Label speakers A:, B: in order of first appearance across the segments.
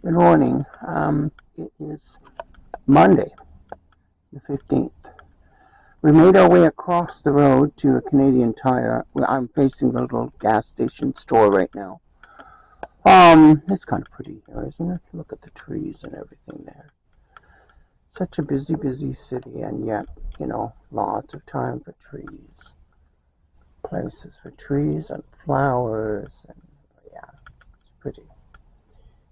A: Good morning. It is Monday, the 15th. We made our way across the road to a Canadian Tire. Well, I'm facing the little gas station store right now. It's kind of pretty here, isn't it? Look at the trees and everything there. Such a busy, busy city, and yet, lots of time for trees. Places for trees and flowers, and yeah, it's pretty.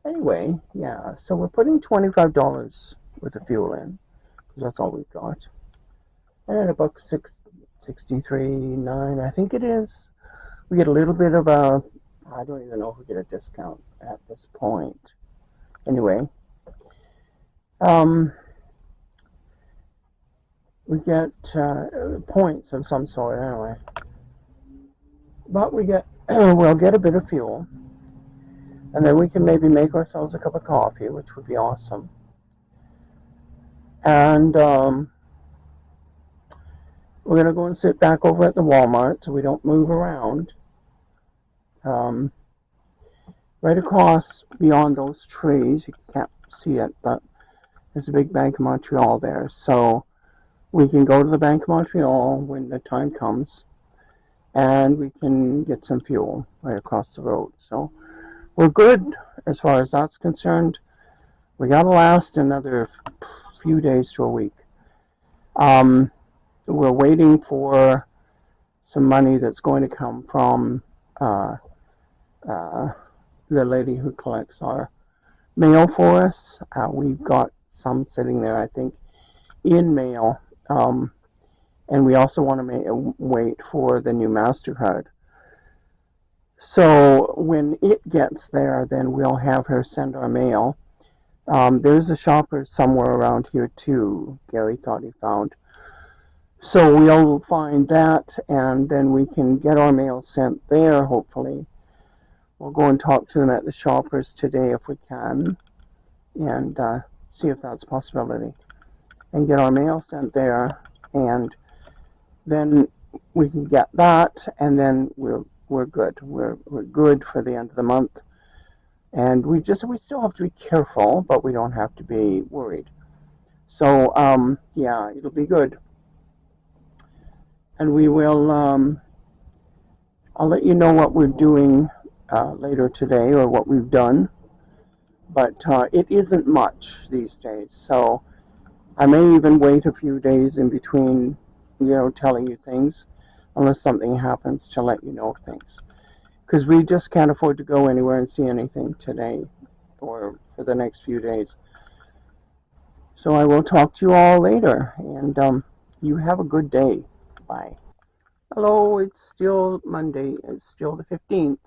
A: Anyway, yeah, so we're putting $25 worth of fuel in, because that's all we've got. And at about 63.9, I think it is. We get a little bit of a, I don't even know if we get a discount at this point. Anyway, um, we get points of some sort anyway. But we'll get a bit of fuel, and then we can maybe make ourselves a cup of coffee, which would be awesome. And we're going to go and sit back over at the Walmart so we don't move around. Right across beyond those trees, you can't see it, but there's a big Bank of Montreal there. So we can go to the Bank of Montreal when the time comes, and we can get some fuel right across the road. So we're good as far as that's concerned. We got to last another few days to a week. We're waiting for some money that's going to come from the lady who collects our mail for us. We've got some sitting there, I think, in mail. And we also want to wait for the new MasterCard. So when it gets there, then we'll have her send our mail. There's a shopper somewhere around here too, Gary thought he found. So we'll find that, and then we can get our mail sent there, hopefully. We'll go and talk to them at the shoppers today if we can, and see if that's a possibility. And get our mail sent there, and then we can get that, and then we're good. We're good for the end of the month. And we still have to be careful, but we don't have to be worried. So yeah, it'll be good. And we will, I'll let you know what we're doing later today, or what we've done. But it isn't much these days, so I may even wait a few days in between, telling you things, unless something happens to let you know things. Because we just can't afford to go anywhere and see anything today, or for the next few days. So I will talk to you all later, and you have a good day. Bye. Hello, it's still Monday. It's still the 15th.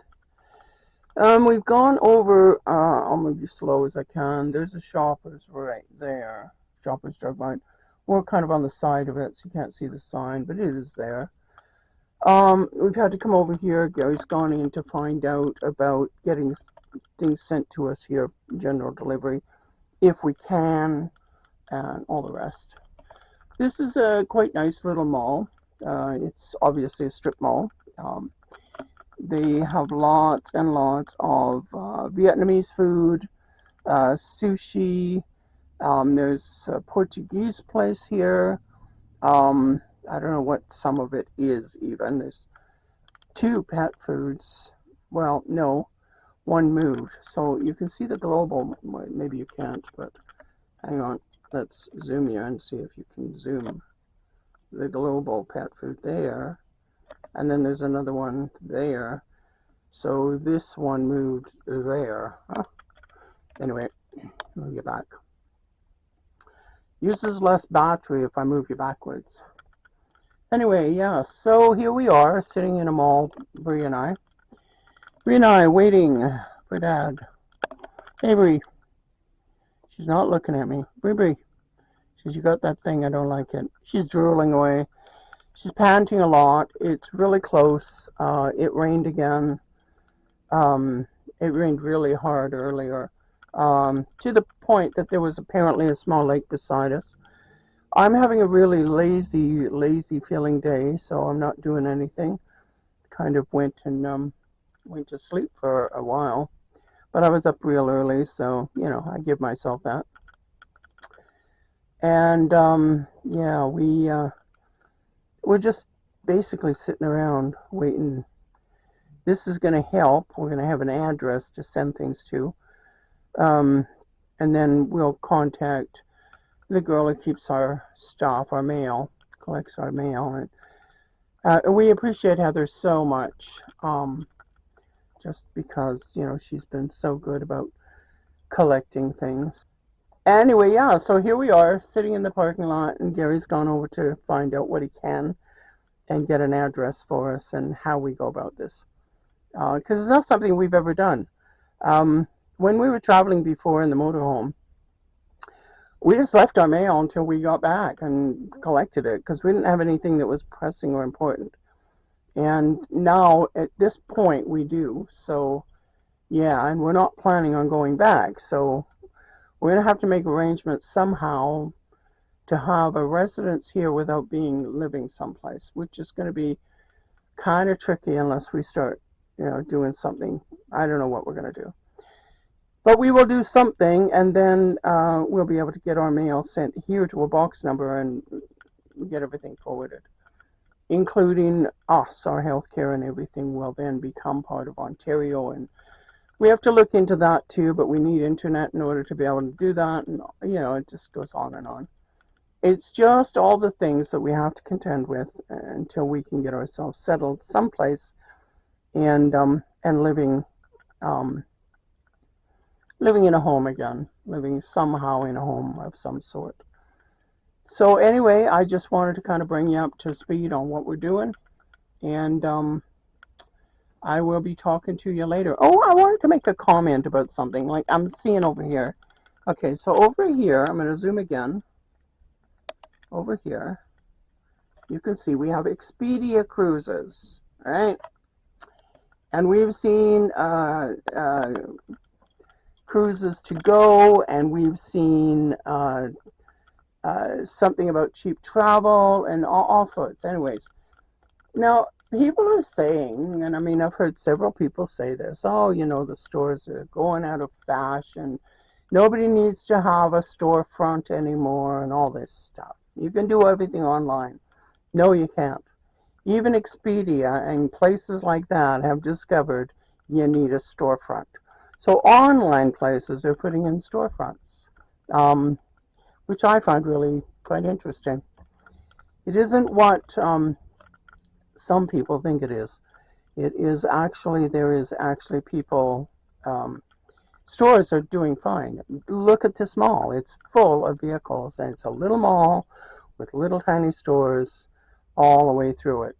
A: We've gone over, I'll move you slow as I can. There's a Shoppers right there. Shoppers Drug Mart. We're kind of on the side of it, so you can't see the sign, but it is there. We've had to come over here. Gary's gone in to find out about getting things sent to us here, general delivery, if we can, and all the rest. This is a quite nice little mall. It's obviously a strip mall. They have lots and lots of Vietnamese food, sushi. There's a Portuguese place here. I don't know what some of it is even. There's 2 pet foods. Well, no, one moved. So you can see the global. Maybe you can't, but hang on. Let's zoom you and see if you can zoom the global pet food there. And then there's another one there. So this one moved there. Huh? Anyway, move you back. Uses less battery if I move you backwards. Anyway, yeah, so here we are, sitting in a mall, Bree and I. Bree and I waiting for Dad. Hey, Bree. She's not looking at me. Bree. She got that thing, I don't like it. She's drooling away. She's panting a lot. It's really close. It rained again. It rained really hard earlier. To the point that there was apparently a small lake beside us. I'm having a really lazy feeling day, so I'm not doing anything. Kind of went to sleep for a while. but I was up real early, so I give myself that. And yeah, we're just basically sitting around waiting. This is going to help. We're going to have an address to send things to, um, and then we'll contact the girl who keeps our stuff, our mail, collects our mail, and we appreciate Heather so much. Just because she's been so good about collecting things. Anyway, yeah, so here we are sitting in the parking lot, and Gary's gone over to find out what he can and get an address for us and how we go about this. Because it's not something we've ever done. Um, when we were traveling before in the motorhome, we just left our mail until we got back and collected it because we didn't have anything that was pressing or important. And now at this point we do. So yeah, and we're not planning on going back. So we're going to have to make arrangements somehow to have a residence here without being living someplace, which is going to be kind of tricky unless we start, doing something. I don't know what we're going to do. But we will do something, and then we'll be able to get our mail sent here to a box number and get everything forwarded, including us, our health care and everything will then become part of Ontario. And we have to look into that too, but we need internet in order to be able to do that. And, it just goes on and on. It's just all the things that we have to contend with until we can get ourselves settled someplace and um, living in a home again, living somehow in a home of some sort. So anyway, I just wanted to kind of bring you up to speed on what we're doing, and I will be talking to you later. Oh, I wanted to make a comment about something like I'm seeing over here. Okay, so over here, I'm going to zoom again. Over here, you can see we have Expedia cruises, right? And we've seen cruises to go, and we've seen something about cheap travel and all sorts. Anyways, now people are saying, and I mean, I've heard several people say this, oh, the stores are going out of fashion. Nobody needs to have a storefront anymore and all this stuff. You can do everything online. No, you can't. Even Expedia and places like that have discovered you need a storefront. So online places are putting in storefronts, which I find really quite interesting. It isn't what some people think it is. It is actually, there is actually people, stores are doing fine. Look at this mall. It's full of vehicles, and it's a little mall with little tiny stores all the way through it.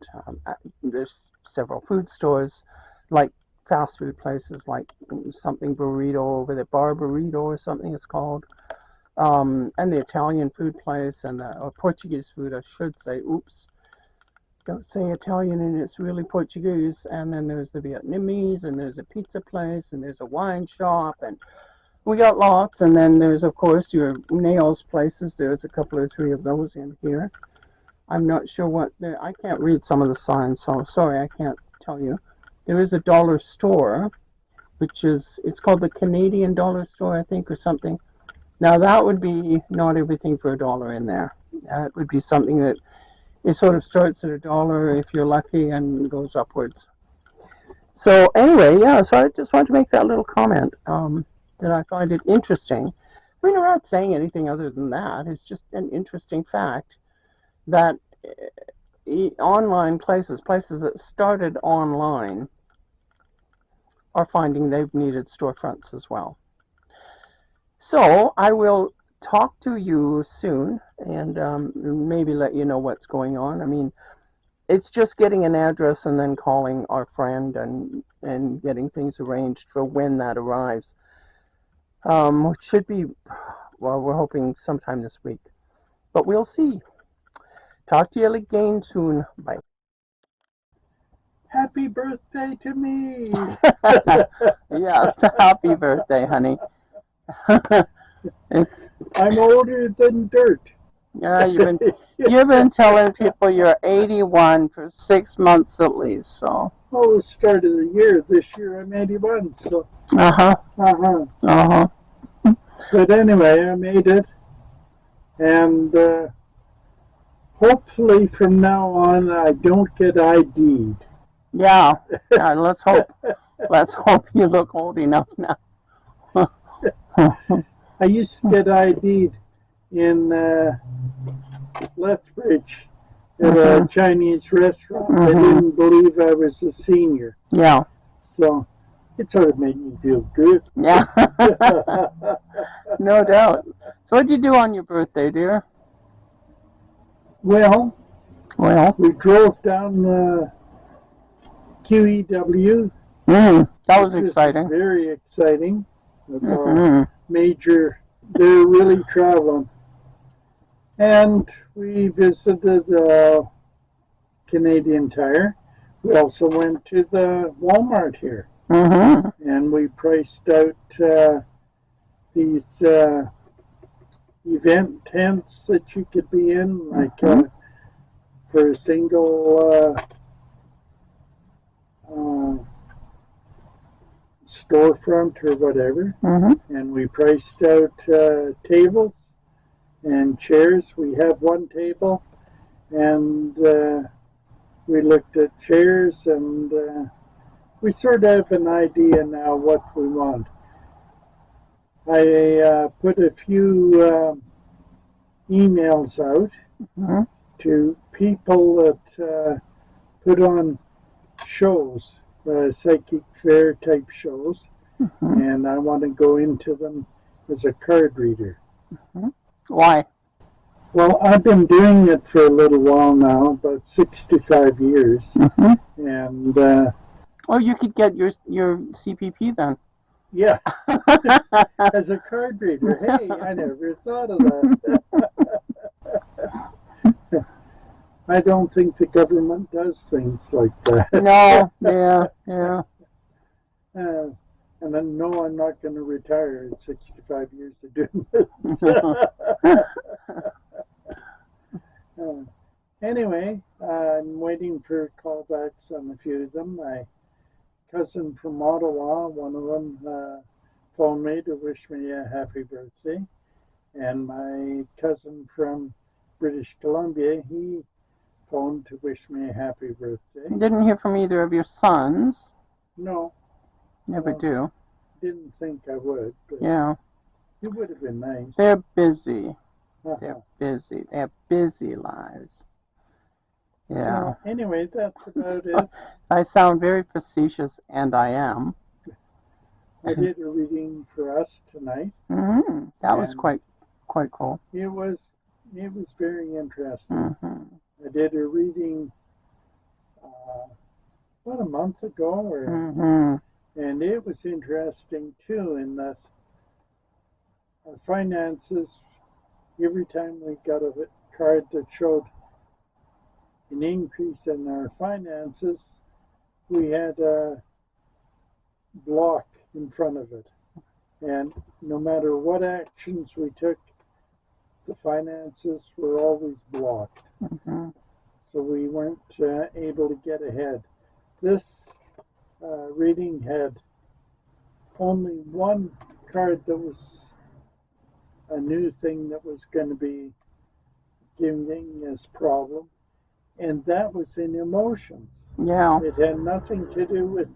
A: There's several food stores, like fast food places, like something burrito over there, bar burrito or something it's called, and the Italian food place and or Portuguese food, I should say. Oops, don't say Italian and it's really Portuguese. And then there's the Vietnamese, and there's a pizza place, and there's a wine shop, and we got lots. And then there's, of course, your nails places. There's a couple or three of those in here. I'm not sure what I can't read some of the signs, so sorry, I can't tell you. There is a dollar store, it's called the Canadian Dollar Store, I think, or something. Now that would be not everything for $1 in there. It would be something that it sort of starts at $1 if you're lucky and goes upwards. So anyway, yeah, so I just wanted to make that little comment, that I find it interesting. I mean, we're not saying anything other than that. It's just an interesting fact that online places that started online, are finding they've needed storefronts as well. So I will talk to you soon, and maybe let you know what's going on. I mean, it's just getting an address and then calling our friend and getting things arranged for when that arrives. Which should be, well, we're hoping sometime this week, but we'll see. Talk to you again soon. Bye.
B: Happy birthday to me!
A: Yes, happy birthday, honey. It's
B: I'm older than dirt.
A: Yeah, you've been telling people you're 81 for 6 months at least. So.
B: Well, the start of the year, this year I'm 81, so.
A: Uh-huh.
B: Uh-huh.
A: Uh-huh.
B: But anyway, I made it, and hopefully from now on I don't get ID'd.
A: Yeah. Yeah. Let's hope. Let's hope you look old enough now.
B: I used to get ID'd in Lethbridge at a Chinese restaurant. They didn't believe I was a senior.
A: Yeah.
B: So it sort of made me feel good.
A: Yeah. No doubt. So what'd you do on your birthday, dear?
B: Well,
A: Well.
B: we drove down the QEW.
A: That was exciting.
B: Very exciting. That's a major. They're really traveling. And we visited Canadian Tire. We also went to the Walmart here. And we priced out these event tents that you could be in, like for a single storefront or whatever. And we priced out tables and chairs. We have one table, and we looked at chairs, and we sort of have an idea now what we want. I put a few emails out to people that put on shows, psychic fair type shows, and I want to go into them as a card reader.
A: Why?
B: Well, I've been doing it for a little while now, about 65 years, and
A: oh, you could get your CPP then.
B: Yeah, as a card reader. Hey, I never thought of that. I don't think the government does things like that.
A: No, yeah.
B: And then, no, I'm not going to retire at 65 years of doing this. Anyway, I'm waiting for callbacks on a few of them. My cousin from Ottawa, one of them, phoned me to wish me a happy birthday. And my cousin from British Columbia, he phoned to wish me a happy birthday.
A: Didn't hear from either of your sons.
B: No.
A: Never do.
B: Didn't think I would. But
A: yeah.
B: It would have been nice.
A: They're busy. They're busy. They have busy lives. Yeah.
B: So, anyway, that's about it.
A: I sound very facetious, and I am.
B: I did a reading for us tonight.
A: That was quite cool.
B: It was very interesting. I did a reading about a month ago, and it was interesting too. In that our finances, every time we got a card that showed an increase in our finances, we had a block in front of it. And no matter what actions we took, the finances were always blocked. So we weren't able to get ahead. This reading had only one card that was a new thing that was going to be giving us problem, and that was in emotions.
A: Yeah.
B: It had nothing to do with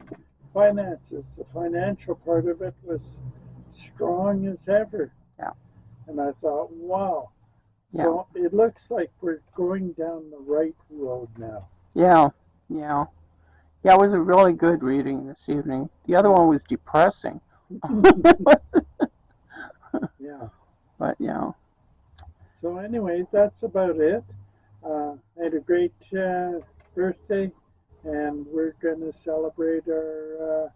B: finances. The financial part of it was strong as ever.
A: Yeah.
B: And I thought, wow.
A: Yeah.
B: So it looks like we're going down the right road now.
A: Yeah. Yeah, it was a really good reading this evening. The other one was depressing.
B: Yeah.
A: But, yeah.
B: So anyway, that's about it. I had a great birthday, and we're going to celebrate our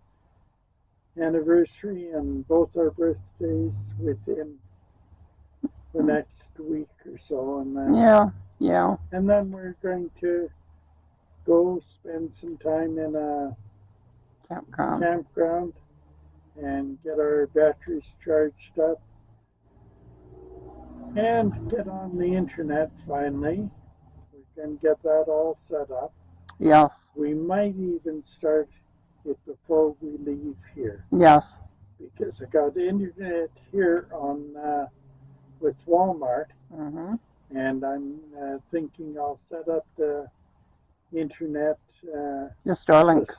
B: anniversary and both our birthdays within the next week or so. And then,
A: yeah.
B: And then we're going to go spend some time in a campground and get our batteries charged up. and get on the internet finally. We can get that all set up.
A: Yes.
B: We might even start it before we leave here.
A: Yes.
B: Because I got internet here on with Walmart, and I'm thinking I'll set up the internet,
A: the Starlink,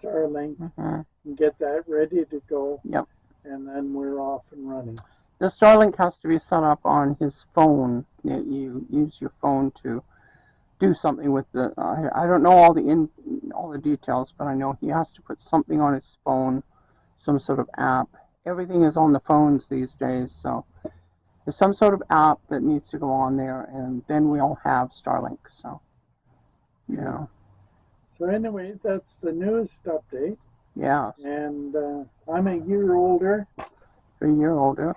B: and get that ready to go.
A: Yep.
B: And then we're off and running.
A: The Starlink has to be set up on his phone. You use your phone to do something with the. I don't know all the details, but I know he has to put something on his phone, some sort of app. Everything is on the phones these days, so there's some sort of app that needs to go on there, and then we all have Starlink. So, you know.
B: So anyway, that's the newest update.
A: Yeah.
B: And I'm a year older.
A: A year older.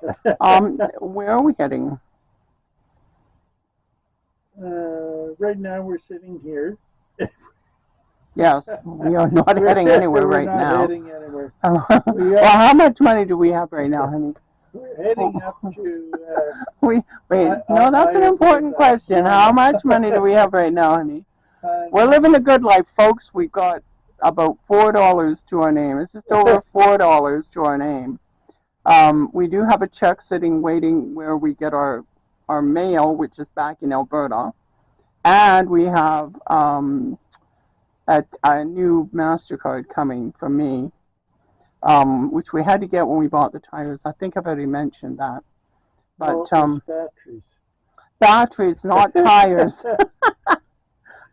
A: Where are we heading?
B: Right now we're sitting here.
A: Yes, we are not heading anywhere right now.
B: We're not heading anywhere.
A: Well, how much money do we have right now, honey?
B: We're heading up to...
A: Wait, no, that's an important question. How much money do we have right now, honey? We're living a good life, folks. We've got about $4 to our name. It's just over $4 to our name. We do have a check sitting waiting where we get our mail, which is back in Alberta. And we have a new MasterCard coming from me, which we had to get when we bought the tires. I think I've already mentioned that. But
B: batteries.
A: Batteries, not tires.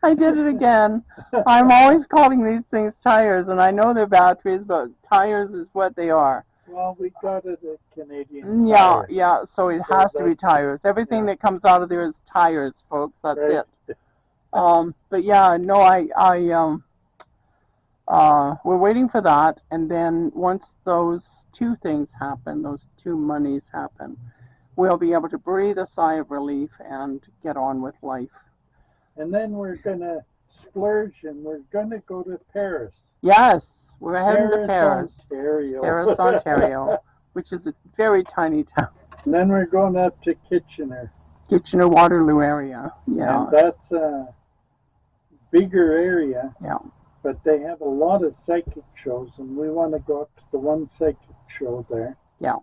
A: I did it again. I'm always calling these things tires, and I know they're batteries, but tires is what they are.
B: Well, we got it at Canadian Tire.
A: Yeah, so it has to be tires. Everything that comes out of there is tires, folks. That's it. But yeah, no, we're waiting for that, and then once those two things happen, those two monies happen, we'll be able to breathe a sigh of relief and get on with life.
B: And then we're going to splurge and we're going to go to Paris.
A: Yes, we're heading to Paris.
B: Ontario.
A: Paris, Ontario, which is a very tiny town.
B: And then we're going up to Kitchener.
A: Kitchener, Waterloo area. Yeah.
B: And that's a bigger area.
A: Yeah.
B: But they have a lot of psychic shows, and we want to go up to the one psychic show there.
A: Yeah.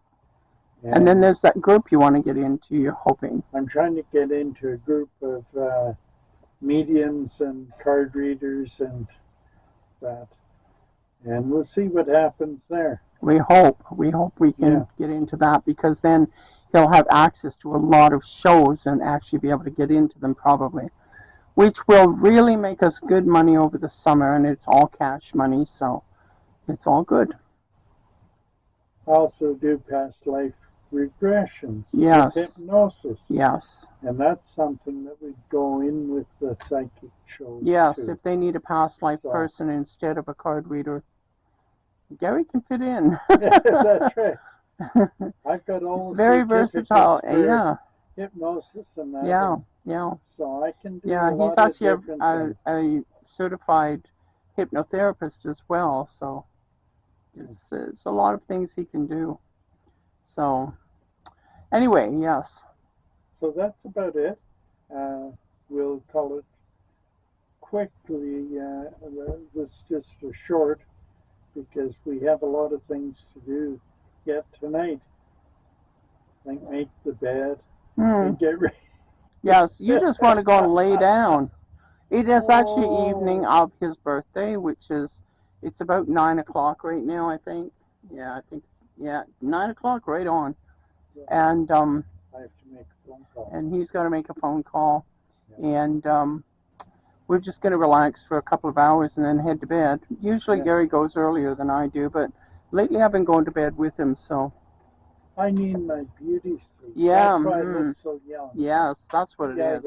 A: And then there's that group you want to get into, you're hoping.
B: I'm trying to get into a group of mediums and card readers and that. And we'll see what happens there.
A: We hope we can get into that, because then he'll have access to a lot of shows and actually be able to get into them probably, which will really make us good money over the summer, and it's all cash money, so it's all good.
B: Also do past life regressions.
A: Yes.
B: Hypnosis.
A: Yes.
B: And that's something that would go in with the psychic shows.
A: Yes,
B: too.
A: if they need a past life person instead of a card reader, Gary can fit in.
B: That's right. I've got all
A: it's very versatile. Yeah.
B: Hypnosis and that.
A: Yeah. Yeah.
B: So I can do
A: he's actually a certified hypnotherapist as well, so it's a lot of things he can do. So anyway, yes.
B: So that's about it. We'll call it quickly. This is just a short, because we have a lot of things to do yet tonight. Like make the bed and get ready.
A: Yes, you just want to go and lay down. It is actually evening of his birthday, it's about 9 o'clock right now, I think. Yeah, 9 o'clock, right on.
B: Yeah.
A: And
B: I have to make a phone call.
A: And he's got to make a phone call. Yeah. And we're just going to relax for a couple of hours and then head to bed. Usually Gary goes earlier than I do, but lately I've been going to bed with him, so.
B: I need my beauty sleep.
A: Yeah.
B: That's why I look so young.
A: Yes, that's what it is.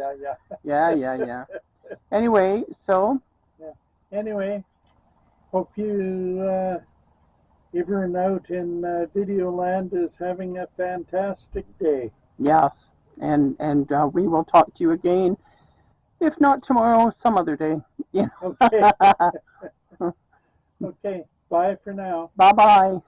B: Yeah.
A: Anyway, so.
B: Yeah. Anyway, hope you, everyone out in Videoland is having a fantastic day.
A: Yes, and we will talk to you again, if not tomorrow, some other day. Yeah.
B: Okay. Okay. Bye for now.
A: Bye-bye.